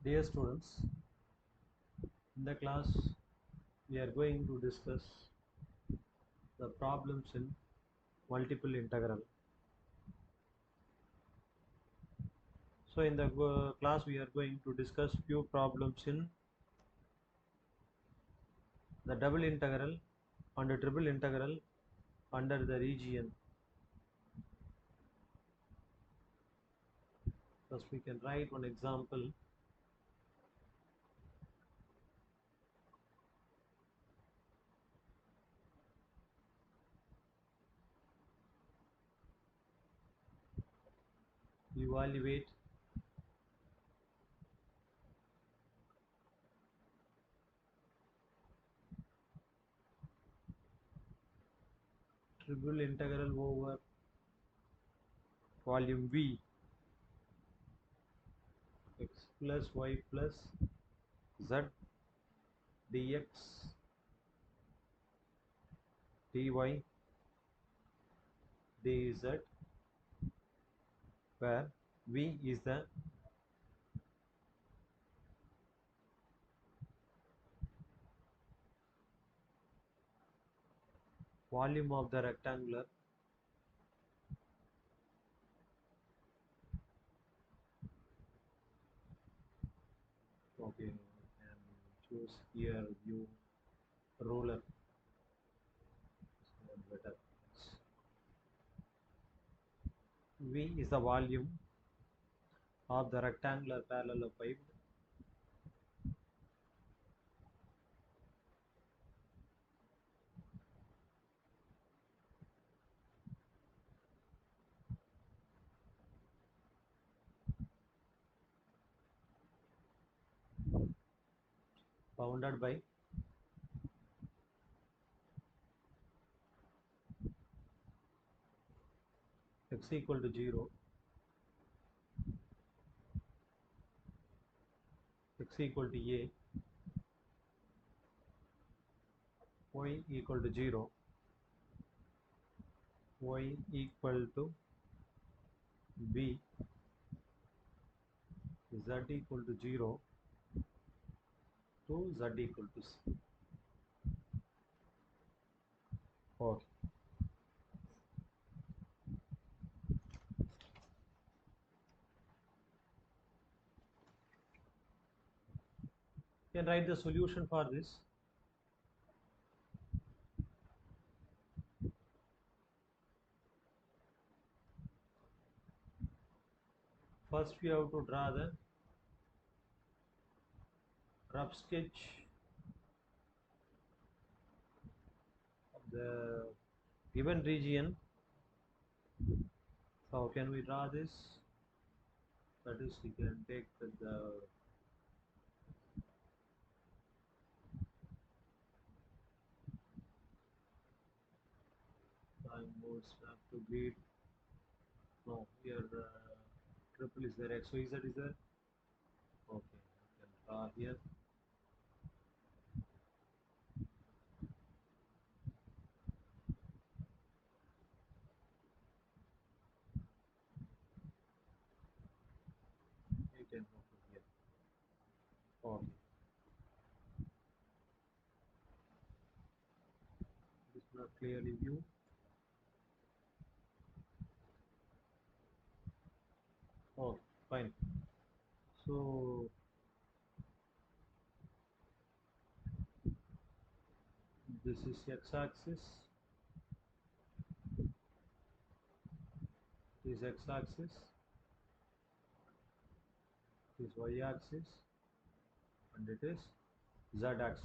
Dear students, in the class we are going to discuss the problems in multiple integral. So in the class we are going to discuss few problems in the double integral and the triple integral under the region. First we can write one example. Evaluate triple integral over volume V x plus y plus z dx dy dz, where V is the volume of the rectangular okay, and choose here view roller. So better. V is the volume of the rectangular parallelepiped bounded by x equal to 0, x equal to a, y equal to 0, y equal to b, z equal to 0 to z equal to c. Okay. You can write the solution for this. First we have to draw the rough sketch of the given region. So how can we draw this? That is, we can take the time modes have to be no here triple is there, x y z is there. Okay, we can draw here. You can open here. Okay, it is not clearly view. Oh, fine. So this is x-axis. This is x-axis. This is y-axis, and it is z-axis.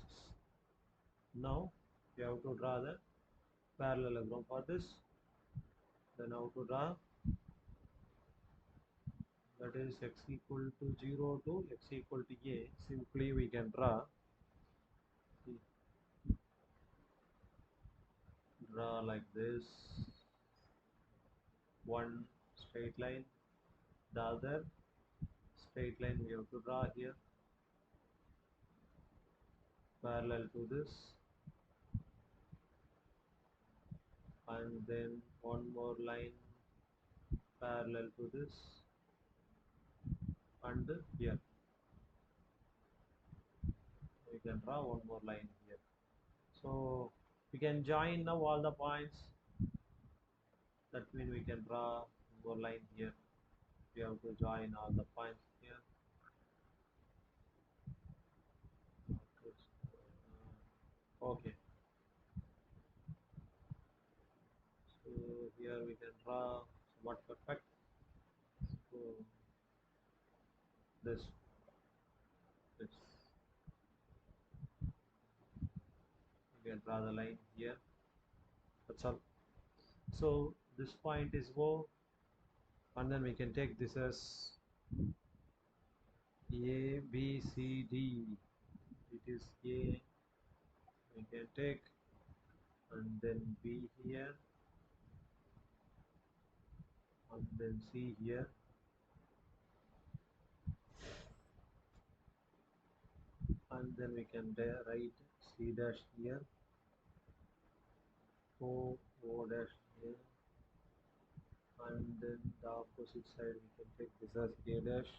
Now we have to draw the parallelogram for this. Then how to draw? That is x equal to 0 to x equal to a. Simply we can draw like this, one straight line, the other straight line we have to draw here parallel to this, and then one more line parallel to this and here. can draw one more line here. So we can join now all the points. That means we can draw one more line here. We have to join all the points here. Okay. So here we can draw somewhat perfect. So this we can draw the line here. That's all. So this point is O, and then we can take this as A, B, C, D. It is A. We can take, and then B here, and then C here, and then we can write C dash here, O, O dash here, and then the opposite side we can take this as A dash,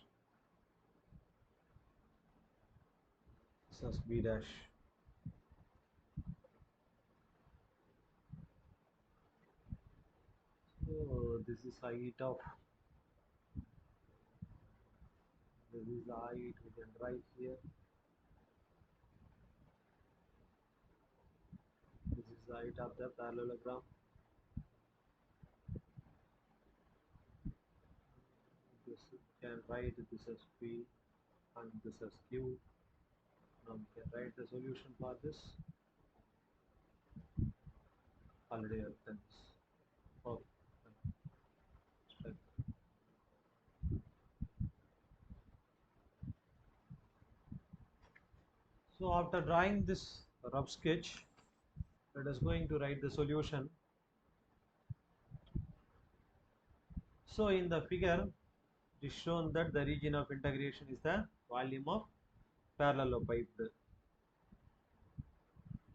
this as B dash. So this is height of, this is the height we can write here. This is the height of the parallelogram. This we can write this as P and this as Q. Now we can write the solution for this. Already I've done this. Okay. So after drawing this rough sketch, let us going to write the solution. So in the figure, it is shown that the region of integration is the volume of parallelepiped.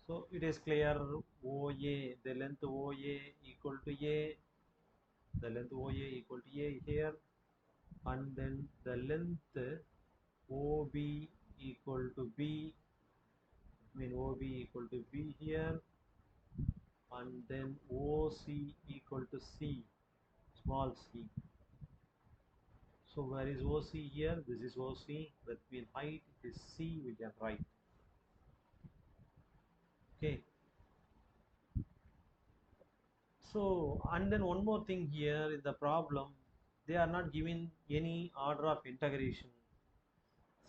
So it is clear OA, the length OA equal to A, the length OA equal to A here, and then the length OB equal to B, I mean OB equal to B here, and then OC equal to C, small c. So where is OC here? This is OC, that means height is C, we can write. Okay. So, and then one more thing here in the problem, they are not given any order of integration.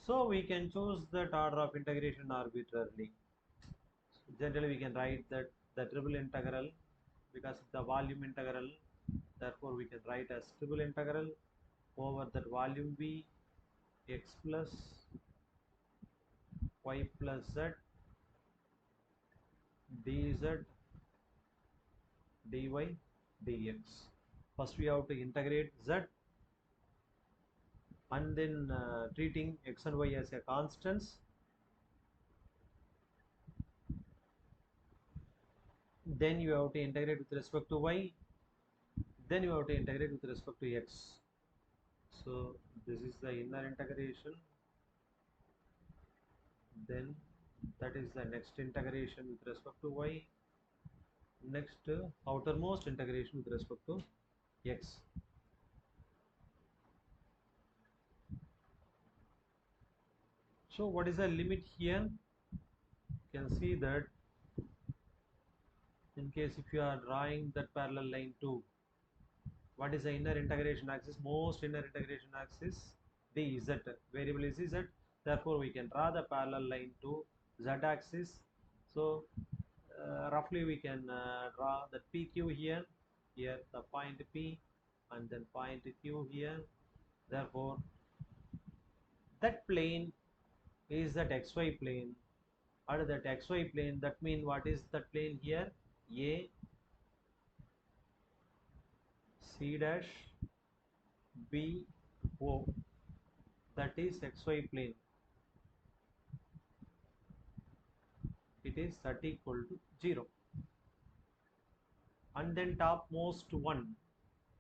So we can choose that order of integration arbitrarily. Generally we can write that the triple integral, because the volume integral, therefore we can write as triple integral over that volume B, x plus y plus z dz dy dx. First we have to integrate z, and then treating x and y as a constants, then you have to integrate with respect to y, then you have to integrate with respect to x. So this is the inner integration, then that is the next integration with respect to y, next outermost integration with respect to x. So what is the limit here? You can see that in case if you are drawing that parallel line to, what is the inner integration axis? Most inner integration axis dz, variable is z, therefore we can draw the parallel line to z axis. So roughly we can draw the PQ here, the point P, and then point Q here. Therefore that plane is that xy plane, or that xy plane, that means what is that plane here? A, C dash, B, O, that is xy plane. It is that equal to 0. And then topmost one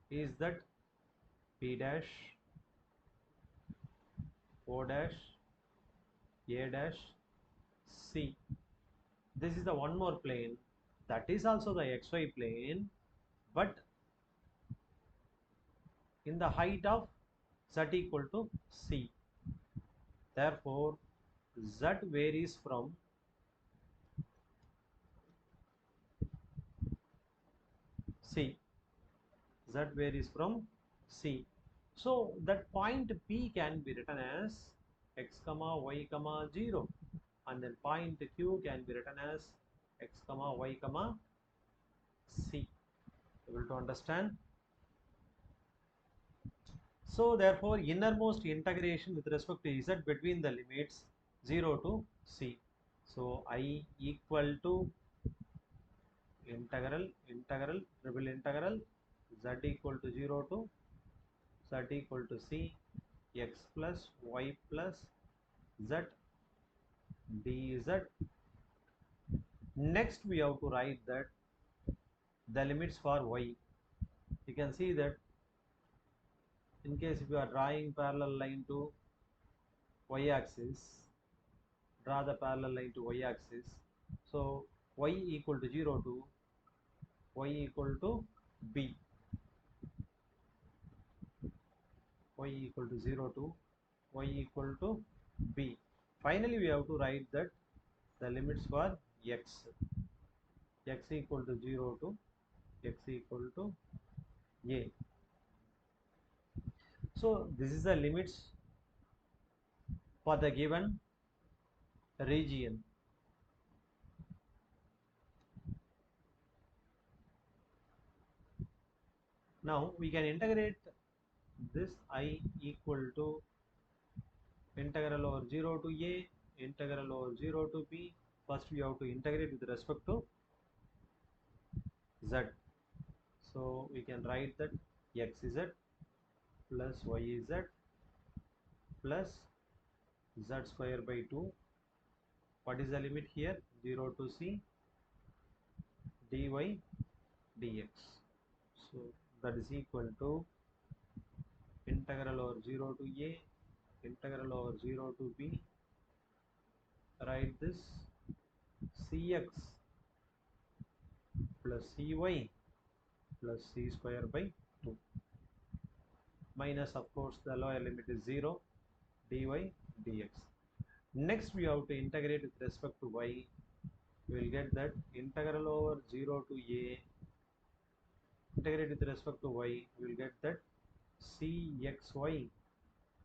is that P dash, O dash, A dash, C. This is the one more plane, that is also the xy plane, but in the height of z equal to C. Therefore, z varies from C. Z varies from C. So that point P can be written as x comma y comma 0, and then point Q can be written as x comma y comma C. Able to understand? So therefore innermost integration with respect to z between the limits 0 to C. So I equal to integral triple integral z equal to 0 to z equal to C, x plus y plus z dz. Next we have to write that the limits for y. You can see that in case if you are drawing parallel line to y axis, draw the parallel line to y axis. So y equal to 0 to y equal to b, y equal to 0 to y equal to b. Finally we have to write that the limits for x equal to 0 to x equal to a. So this is the limits for the given region. Now we can integrate this I equal to integral over 0 to a, integral over 0 to b. First we have to integrate with respect to z. So we can write that xz plus yz plus z square by 2. What is the limit here? 0 to c dy dx. So that is equal to integral over 0 to a, integral over 0 to b. Write this cx plus cy plus c square by 2 minus, of course, the lower limit is 0 dy dx. Next we have to integrate with respect to y. We will get that integral over 0 to a, integrate with respect to y, we will get that cxy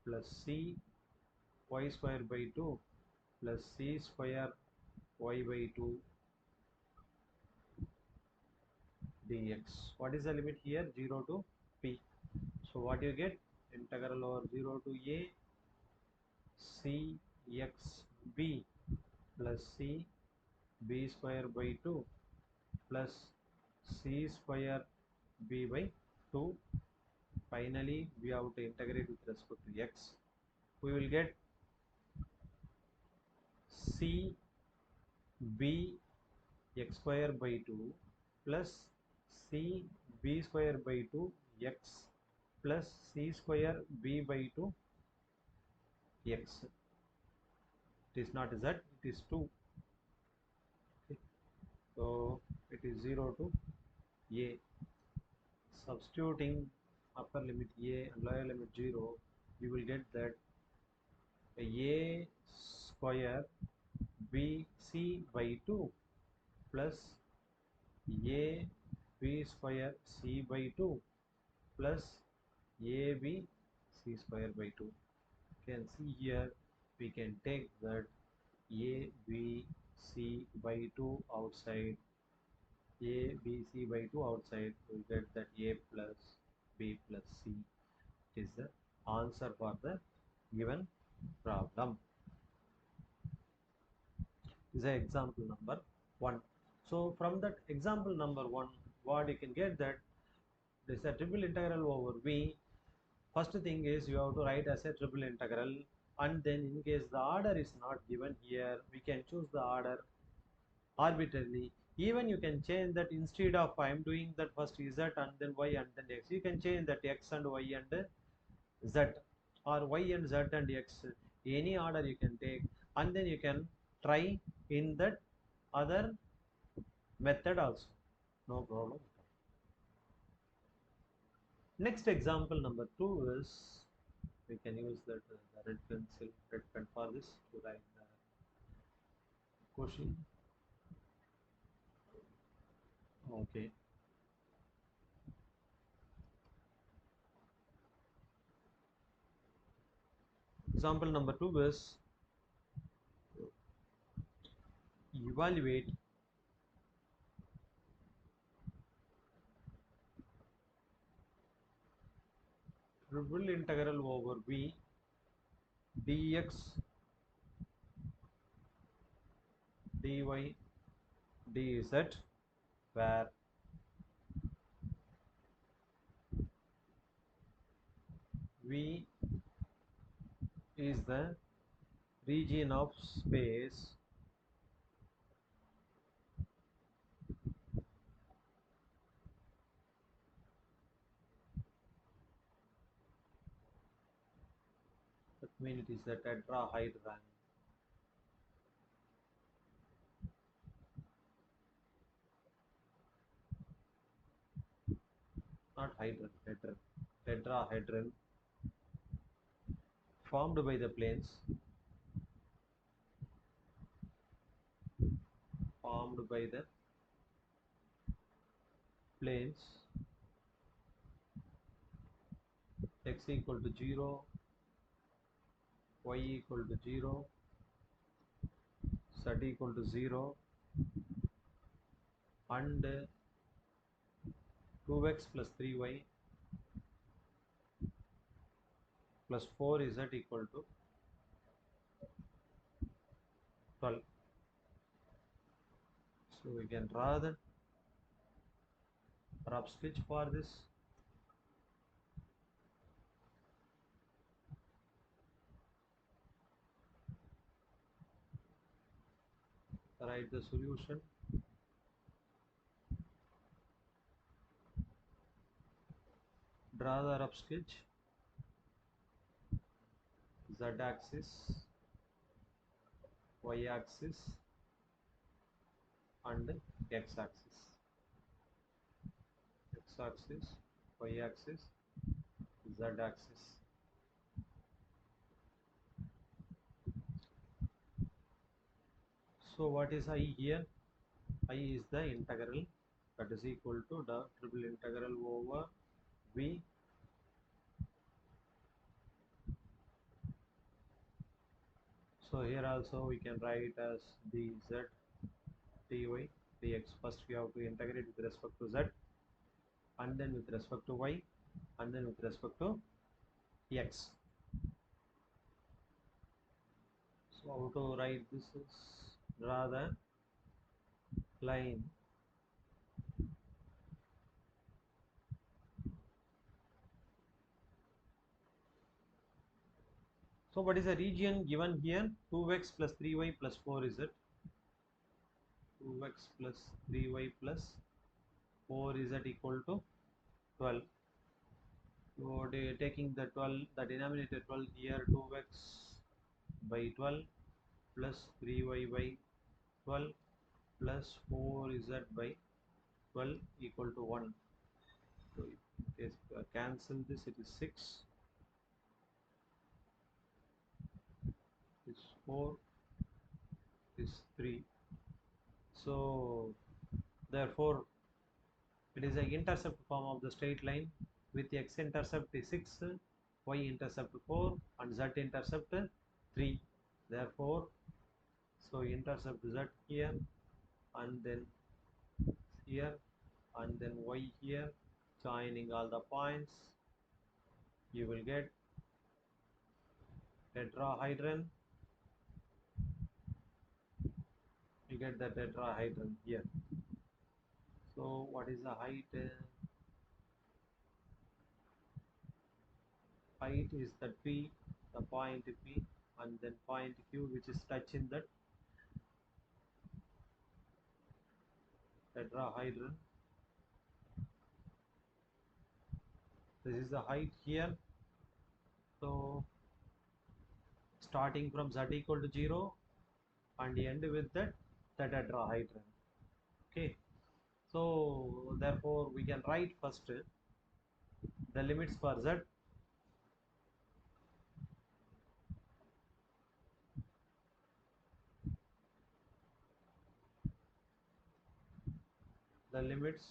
plus c y square by 2 plus c square y by 2 dx. What is the limit here? 0 to p. So what you get? Integral over 0 to a c x b plus c b square by 2 plus c square b by 2. Finally we have to integrate with respect to x. We will get c b x square by 2 plus c b square by 2 x plus c square b by 2 x. It is not z, it is 2. Okay. So it is 0 to a. Substituting upper limit a and lower limit 0, you will get that a square b c by 2 plus a b square c by 2 plus a b c square by 2. You can see here we can take that a b c by 2 outside, a b c by 2 outside, we will get that a plus b plus c is the answer for the given problem. This is example number 1. So from that example number 1, what you can get that this is a triple integral over v. First thing is you have to write as a triple integral, and then in case the order is not given here, we can choose the order arbitrarily. Even you can change that, instead of I am doing that first z and then y and then x, you can change that x and y and z, or y and z and x, any order you can take, and then you can try in that other method also, no problem. Next example number 2 is we can use that the red pencil, red pen for this to write the question. Okay. Example number 2 is evaluate triple integral over v dx dy dz, where v is the region of space that means it is the tetrahedron, not hydron, tetrahedron formed by the planes x equal to 0, y equal to 0, z equal to 0, and 2x plus 3y plus 4z equal to 12. So we can draw the rough sketch for this. Write the solution. Draw the rough sketch. Z axis, y axis, and x axis. X axis, y axis, z axis. So what is I here? I is the integral that is equal to the triple integral over v so here also we can write as dz dy dx. First we have to integrate with respect to z, and then with respect to y, and then with respect to x. So how to write this is draw the line so what is the region given here? 2x plus 3y plus 4 is it? 2x plus 3y plus 4 is that equal to 12. So taking the 12, the denominator 12 here, 2x by 12 plus 3y by 12 plus 4z by 12 equal to 1. So if cancel this, it is 6, is 4, is 3. So therefore it is an intercept form of the straight line with x intercept is 6, y intercept 4, and z intercept 3. Therefore, so intercept z here, and then here, and then y here, joining all the points, you will get tetrahedron. You get the tetrahedron here. So what is the height? Height is the P, the point P, and then point Q, which is touching that tetrahedron. This is the height here. So starting from z equal to 0, and end with that tetrahedron. Okay, so therefore we can write first the limits for z. The limits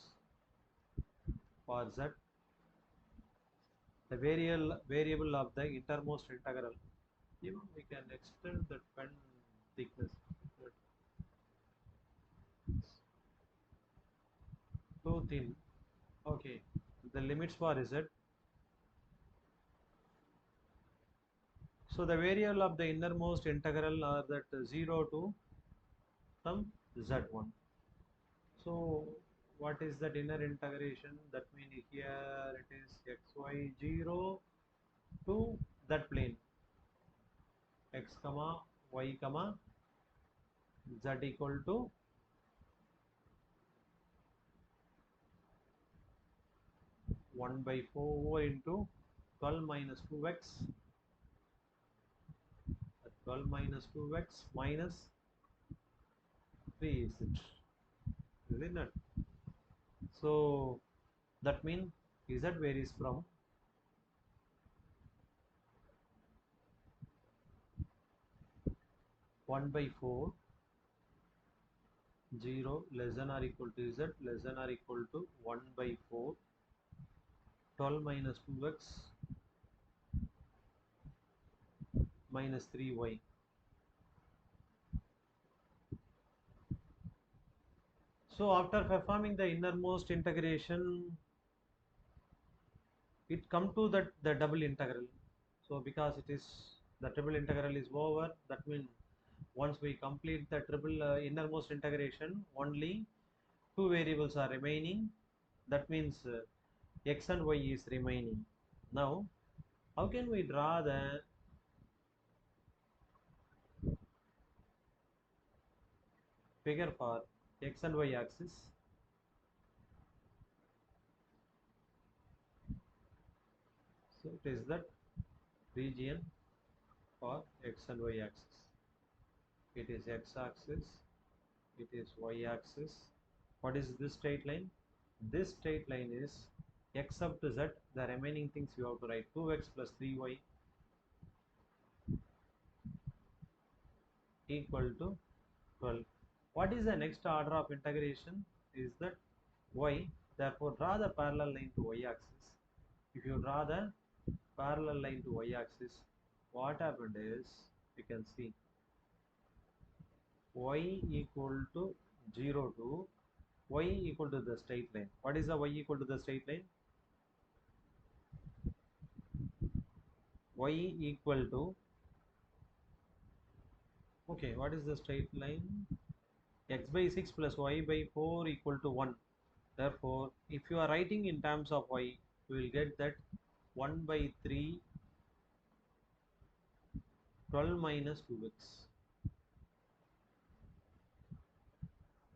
for z, the variable of the innermost integral. Even we can extend the pen thickness too thin. Okay, the limits for z. So the variable of the innermost integral are that 0 to some z1. So what is that inner integration? That means here it is xy0 to that plane x comma y comma z equal to 1 by 4 into 12 minus 2x, 12 minus 2x minus 3 is it, isn't it? So that means z varies from 1 by 4, 0 less than or equal to z less than or equal to 1 by 4, 12 minus 2x minus 3y. So after performing the innermost integration, it come to that the double integral. So because it is the triple integral is over, that means once we complete the triple innermost integration, only two variables are remaining. That means x and y is remaining. Now how can we draw the figure for x and y axis? So it is that region for x and y axis. It is x axis, it is y axis. What is this straight line? This straight line is x up to z. The remaining things you have to write 2x plus 3y equal to 12. What is the next order of integration? Is that y. Therefore draw the parallel line to y axis. If you draw the parallel line to y axis, what happened is, you can see y equal to 0 to y equal to the straight line. What is the y equal to the straight line? Y equal to, okay, what is the straight line? X by 6 plus y by 4 equal to 1. Therefore if you are writing in terms of y, you will get that 1 by 3 12 minus 2x.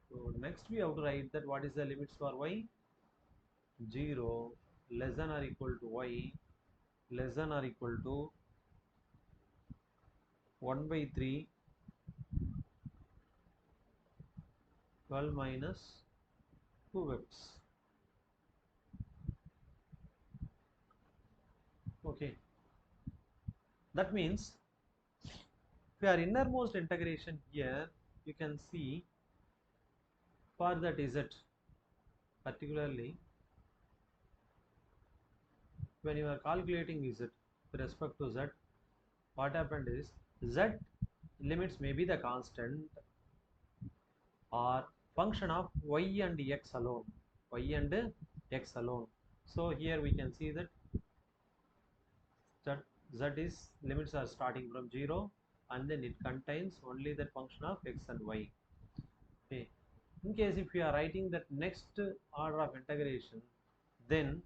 So next we have to write that what is the limits for y? 0 less than or equal to y less than or equal to 1 by 3 12 minus 2x. Okay, that means if you are innermost integration here, you can see for that z, particularly when you are calculating z with respect to z, what happened is z limits may be the constant or function of y and x alone, y and x alone. So here we can see that z is limits are starting from 0 and then it contains only the function of x and y. Okay, in case if you are writing that next order of integration, then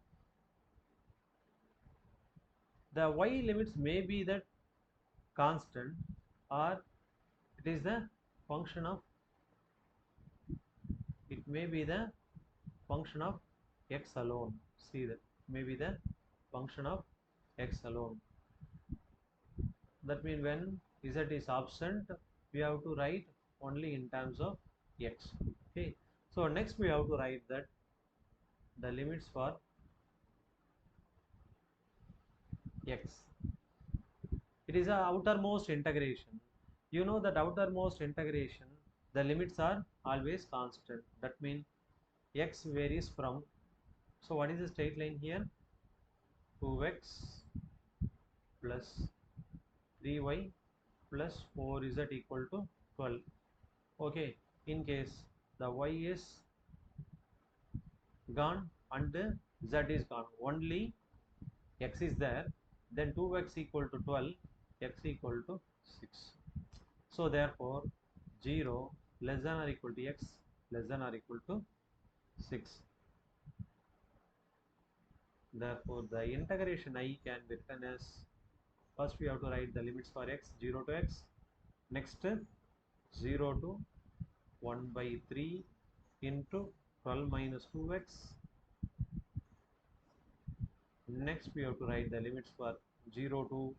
the y limits may be that constant or it is the function of, it may be the function of x alone. See that may be the function of x alone. That means when z is absent, we have to write only in terms of x. Okay, so next we have to write that the limits for x. It is a outermost integration. You know that outermost integration, the limits are always constant. That means x varies from, so what is the straight line here? 2x plus 3y plus 4z equal to 12. Okay, in case the y is gone and z is gone, only x is there, then 2x equal to 12, x equal to 6. So therefore 0 less than or equal to x less than or equal to 6. Therefore the integration I can be written as, first we have to write the limits for x, 0 to x, next 0 to 1 by 3 into 12 minus 2x. Next we have to write the limits for 0 to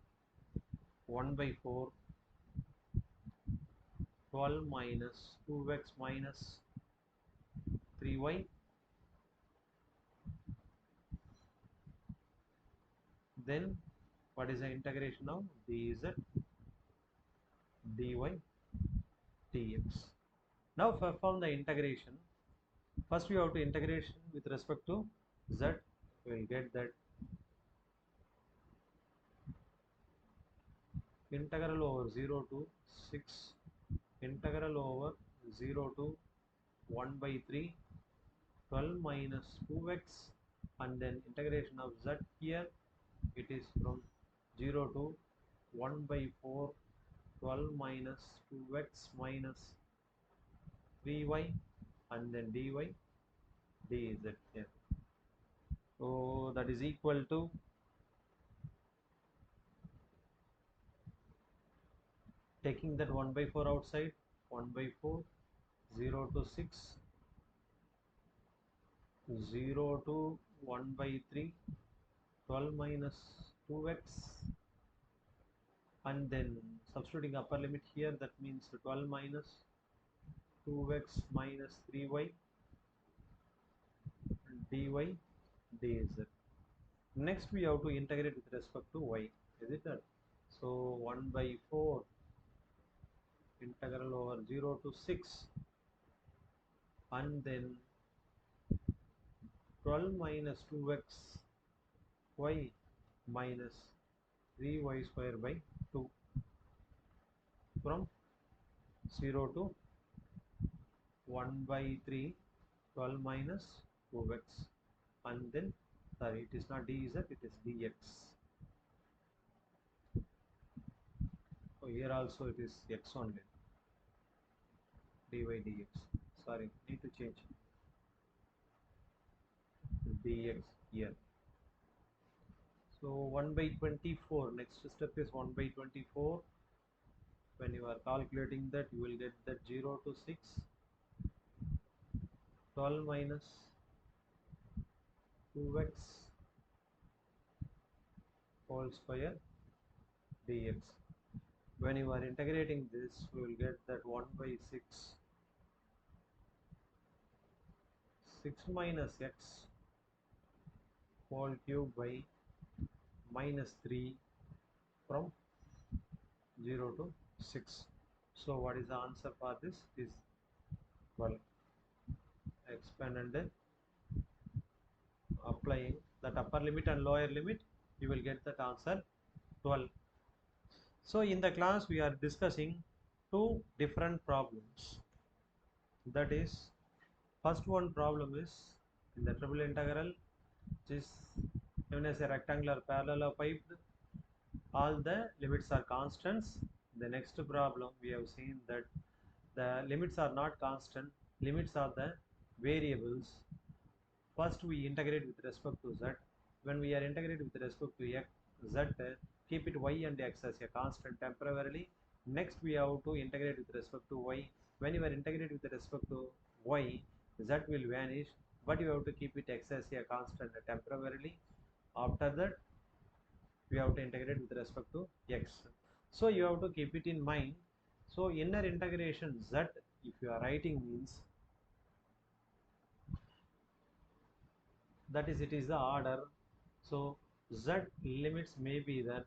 1 by 4, 12 minus 2x minus 3y. Then what is the integration of dz dy dx. Now perform the integration. First we have to integration with respect to z. We will get that integral over 0 to 6, integral over 0 to 1 by 3, 12 minus 2x, and then integration of z here, it is from 0 to 1 by 4, 12 minus 2x minus 3y, and then dy dz here. So that is equal to, taking that 1 by 4 outside, 1 by 4, 0 to 6, 0 to 1 by 3, 12 minus 2x, and then substituting upper limit here, that means 12 minus 2x minus 3y dy dz. Next we have to integrate with respect to y, is it that? So 1 by 4 integral over 0 to 6, and then 12 minus 2x y minus 3y square by 2, from 0 to 1 by 3, 12 minus 2x, and then, sorry, it is not dz, it is dx. So here also it is x only, dy dx, sorry, need to change dx here. So 1 by 24, next step is 1 by 24. When you are calculating that, you will get that 0 to 6, 12 minus 2x whole square dx. When you are integrating this, we will get that 1 by 6, 6 minus x whole cube by minus 3, from 0 to 6. So what is the answer for this? Is 12. Expand and applying that upper limit and lower limit, you will get that answer 12. So in the class we are discussing two different problems. That is, first one problem is in the triple integral, which is given as a rectangular parallelopiped, all the limits are constants. The next problem we have seen that the limits are not constant, limits are the variables. First we integrate with respect to z. When we are integrating with respect to x, z, keep it y and x as a constant temporarily. Next we have to integrate with respect to y. When you are integrating with respect to y, z will vanish, but you have to keep it x as a constant temporarily. After that, we have to integrate with respect to x. So you have to keep it in mind. So inner integration z, if you are writing, means that is, it is the order. So z limits may be that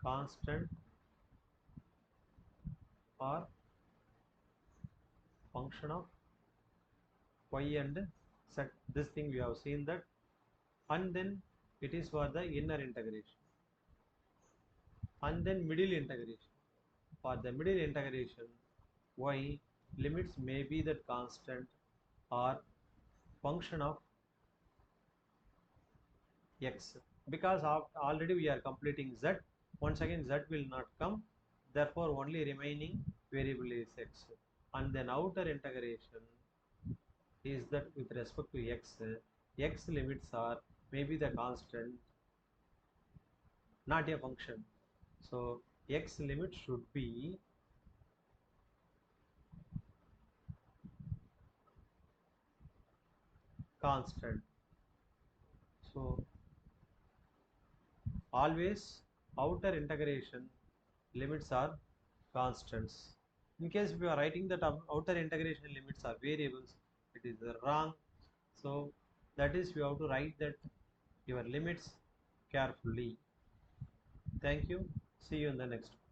constant or function of y and z. This thing we have seen that, and then it is for the inner integration, and then middle integration. For the middle integration, y limits may be that constant or function of x, because of already we are completing z. Once again z will not come, therefore only remaining variable is x. And then outer integration is that with respect to x, x limits are maybe the constant, not a function. So x limit should be constant. So always outer integration limits are constants. In case if you are writing that outer integration limits are variables, it is wrong. So that is, you have to write that your limits carefully. Thank you. See you in the next one.